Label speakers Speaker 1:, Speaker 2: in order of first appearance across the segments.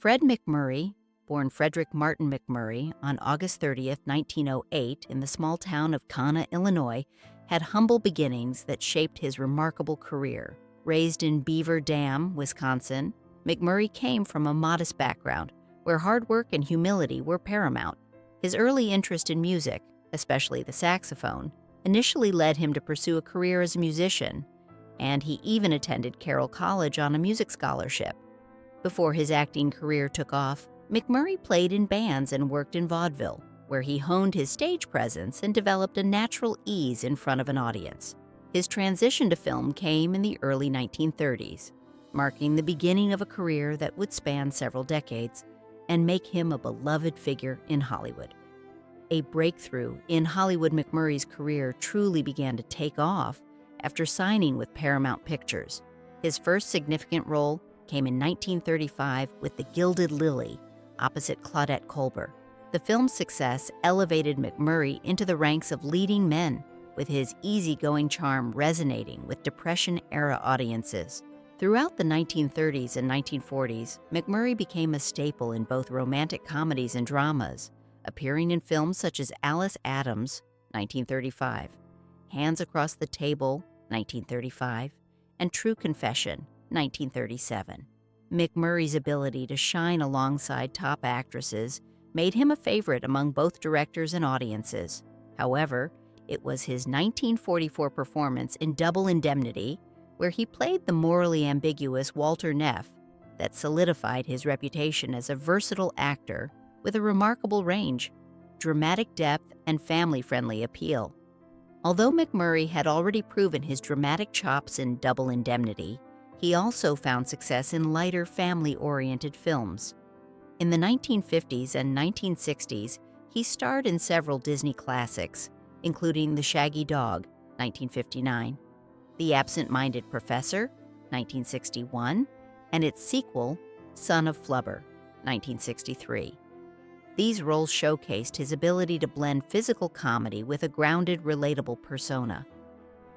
Speaker 1: Fred MacMurray, born Frederick Martin MacMurray on August 30th, 1908, in the small town of Cana, Illinois, had humble beginnings that shaped his remarkable career. Raised in Beaver Dam, Wisconsin, MacMurray came from a modest background where hard work and humility were paramount. His early interest in music, especially the saxophone, initially led him to pursue a career as a musician, and he even attended Carroll College on a music scholarship. Before his acting career took off, MacMurray played in bands and worked in vaudeville, where he honed his stage presence and developed a natural ease in front of an audience. His transition to film came in the early 1930s, marking the beginning of a career that would span several decades and make him a beloved figure in Hollywood. A breakthrough in Hollywood MacMurray's career truly began to take off after signing with Paramount Pictures. His first significant role came in 1935 with The Gilded Lily, opposite Claudette Colbert. The film's success elevated MacMurray into the ranks of leading men, with his easygoing charm resonating with Depression-era audiences. Throughout the 1930s and 1940s, MacMurray became a staple in both romantic comedies and dramas, appearing in films such as Alice Adams, 1935, Hands Across the Table, 1935, and True Confession, 1937. MacMurray's ability to shine alongside top actresses made him a favorite among both directors and audiences. However, it was his 1944 performance in Double Indemnity, where he played the morally ambiguous Walter Neff, that solidified his reputation as a versatile actor with a remarkable range, dramatic depth, and family-friendly appeal. Although MacMurray had already proven his dramatic chops in Double Indemnity, he also found success in lighter, family-oriented films. In the 1950s and 1960s, he starred in several Disney classics, including The Shaggy Dog, 1959, The Absent-Minded Professor, 1961, and its sequel, Son of Flubber, 1963. These roles showcased his ability to blend physical comedy with a grounded, relatable persona.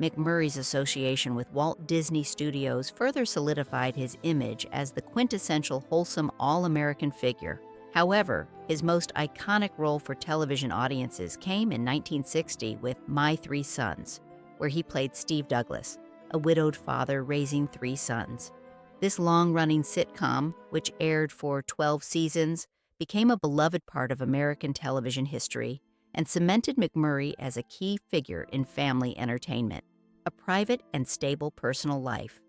Speaker 1: MacMurray's association with Walt Disney Studios further solidified his image as the quintessential wholesome all-American figure. However, his most iconic role for television audiences came in 1960 with My Three Sons, where he played Steve Douglas, a widowed father raising three sons. This long-running sitcom, which aired for 12 seasons, became a beloved part of American television history and cemented MacMurray as a key figure in family entertainment. A private and stable personal life.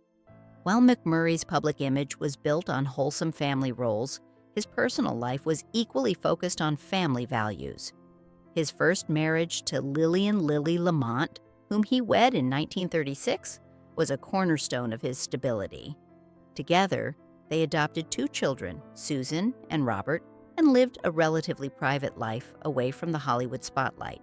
Speaker 1: While MacMurray's public image was built on wholesome family roles, his personal life was equally focused on family values. His first marriage to Lillian "Lily" Lamont, whom he wed in 1936, was a cornerstone of his stability. Together, they adopted two children, Susan and Robert, and lived a relatively private life away from the Hollywood spotlight.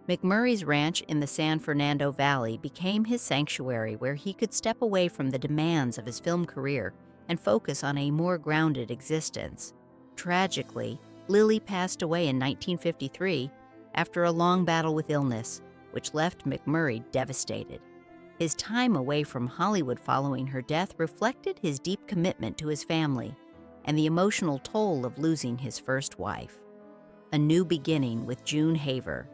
Speaker 1: MacMurray's ranch in the San Fernando Valley became his sanctuary where he could step away from the demands of his film career and focus on a more grounded existence. Tragically, Lily passed away in 1953 after a long battle with illness, which left MacMurray devastated. His time away from Hollywood following her death reflected his deep commitment to his family and the emotional toll of losing his first wife. A new beginning with June Haver.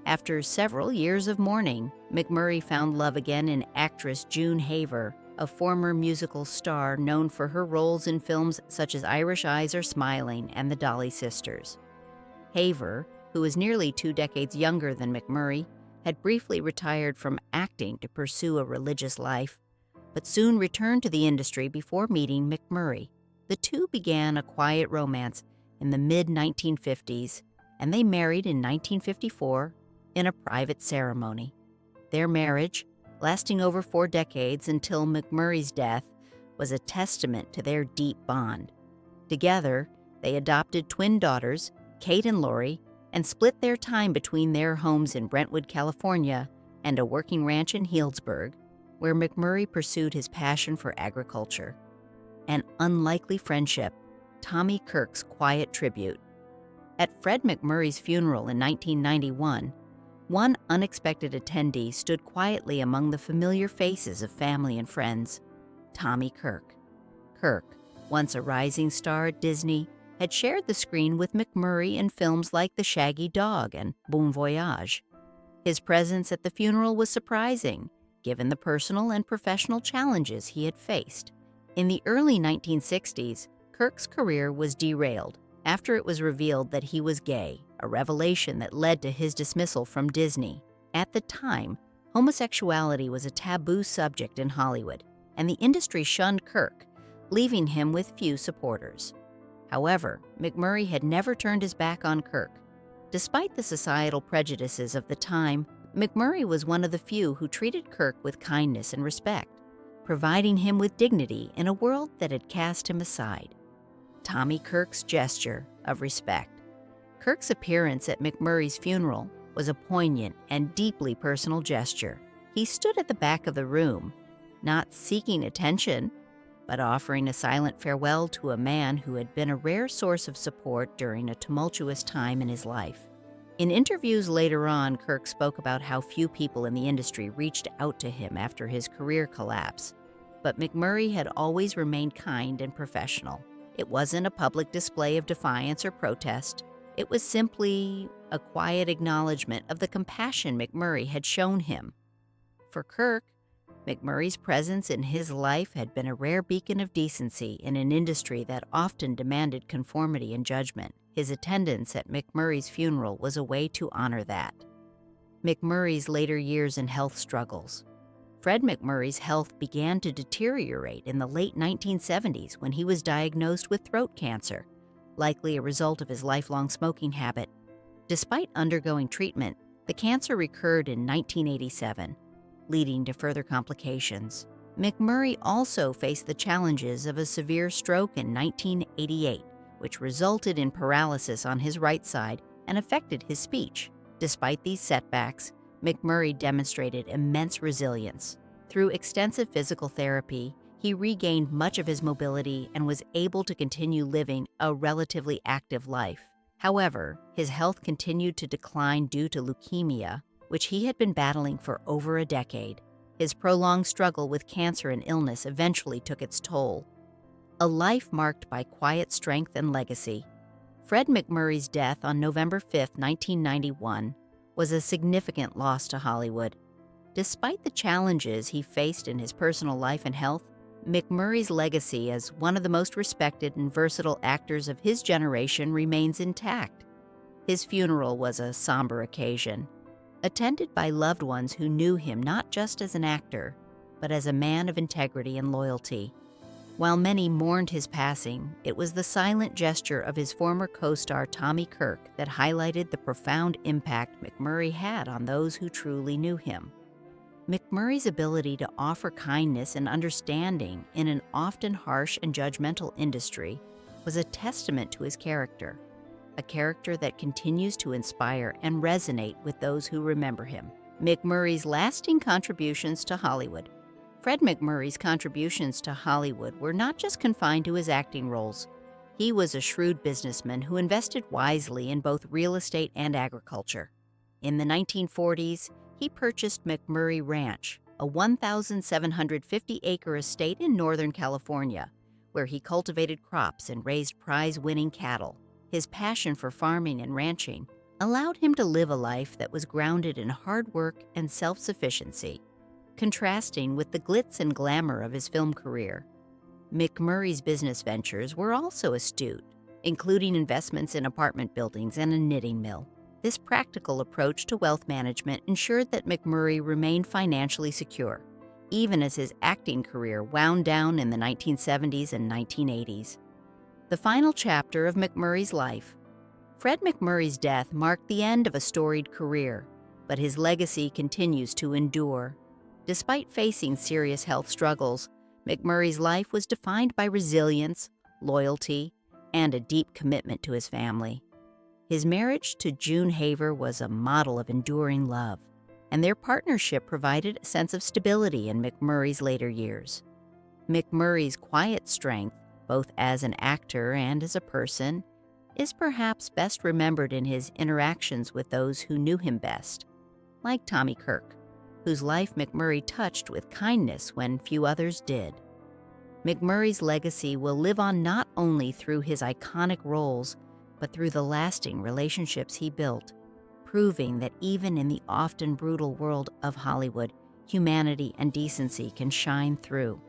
Speaker 1: After several years of mourning, MacMurray found love again in actress June Haver, a former musical star known for her roles in films such as Irish Eyes Are Smiling and The Dolly Sisters. Haver, who was nearly 2 decades younger than MacMurray, had briefly retired from acting to pursue a religious life, but soon returned to the industry before meeting MacMurray. The two began a quiet romance in the mid-1950s, and they married in 1954 in a private ceremony. Their marriage, lasting over 4 decades until MacMurray's death, was a testament to their deep bond. Together, they adopted twin daughters, Kate and Lori, and split their time between their homes in Brentwood, California, and a working ranch in Healdsburg, where MacMurray pursued his passion for agriculture. An unlikely friendship, Tommy Kirk's quiet tribute. At Fred MacMurray's funeral in 1991, one unexpected attendee stood quietly among the familiar faces of family and friends, Tommy Kirk. Kirk, Once a rising star at Disney, had shared the screen with MacMurray in films like The Shaggy Dog and Bon Voyage. His presence at the funeral was surprising, given the personal and professional challenges he had faced. In the early 1960s, Kirk's career was derailed after it was revealed that he was gay, a revelation that led to his dismissal from Disney. At the time, homosexuality was a taboo subject in Hollywood, and the industry shunned Kirk, leaving him with few supporters. However, MacMurray had never turned his back on Kirk. Despite the societal prejudices of the time, MacMurray was one of the few who treated Kirk with kindness and respect, providing him with dignity in a world that had cast him aside. Tommy Kirk's gesture of respect. Kirk's appearance at MacMurray's funeral was a poignant and deeply personal gesture. He stood at the back of the room, not seeking attention, but offering a silent farewell to a man who had been a rare source of support during a tumultuous time in his life. In interviews later on, Kirk spoke about how few people in the industry reached out to him after his career collapse, but MacMurray had always remained kind and professional. It wasn't a public display of defiance or protest. It was simply a quiet acknowledgement of the compassion MacMurray had shown him. For Kirk, MacMurray's presence in his life had been a rare beacon of decency in an industry that often demanded conformity and judgment. His attendance at MacMurray's funeral was a way to honor that. MacMurray's later years and health struggles. Fred MacMurray's health began to deteriorate in the late 1970s when he was diagnosed with throat cancer, likely a result of his lifelong smoking habit. Despite undergoing treatment, the cancer recurred in 1987, leading to further complications. MacMurray also faced the challenges of a severe stroke in 1988, which resulted in paralysis on his right side and affected his speech. Despite these setbacks, MacMurray demonstrated immense resilience. Through extensive physical therapy, he regained much of his mobility and was able to continue living a relatively active life. However, his health continued to decline due to leukemia, which he had been battling for over a decade. His prolonged struggle with cancer and illness eventually took its toll. A life marked by quiet strength and legacy. Fred MacMurray's death on November 5, 1991, was a significant loss to Hollywood. Despite the challenges he faced in his personal life and health, MacMurray's legacy as one of the most respected and versatile actors of his generation remains intact. His funeral was a somber occasion, attended by loved ones who knew him not just as an actor, but as a man of integrity and loyalty. While many mourned his passing, it was the silent gesture of his former co-star Tommy Kirk that highlighted the profound impact MacMurray had on those who truly knew him. MacMurray's ability to offer kindness and understanding in an often harsh and judgmental industry was a testament to his character, a character that continues to inspire and resonate with those who remember him. MacMurray's lasting contributions to Hollywood. Fred MacMurray's contributions to Hollywood were not just confined to his acting roles. He was a shrewd businessman who invested wisely in both real estate and agriculture. In the 1940s, he purchased MacMurray Ranch, a 1,750-acre estate in Northern California, where he cultivated crops and raised prize-winning cattle. His passion for farming and ranching allowed him to live a life that was grounded in hard work and self-sufficiency, contrasting with the glitz and glamour of his film career. MacMurray's business ventures were also astute, including investments in apartment buildings and a knitting mill. This practical approach to wealth management ensured that MacMurray remained financially secure, even as his acting career wound down in the 1970s and 1980s. The final chapter of MacMurray's life. Fred MacMurray's death marked the end of a storied career, but his legacy continues to endure. Despite facing serious health struggles, MacMurray's life was defined by resilience, loyalty, and a deep commitment to his family. His marriage to June Haver was a model of enduring love, and their partnership provided a sense of stability in MacMurray's later years. MacMurray's quiet strength, both as an actor and as a person, is perhaps best remembered in his interactions with those who knew him best, like Tommy Kirk, whose life MacMurray touched with kindness when few others did. MacMurray's legacy will live on not only through his iconic roles, but through the lasting relationships he built, proving that even in the often brutal world of Hollywood, humanity and decency can shine through.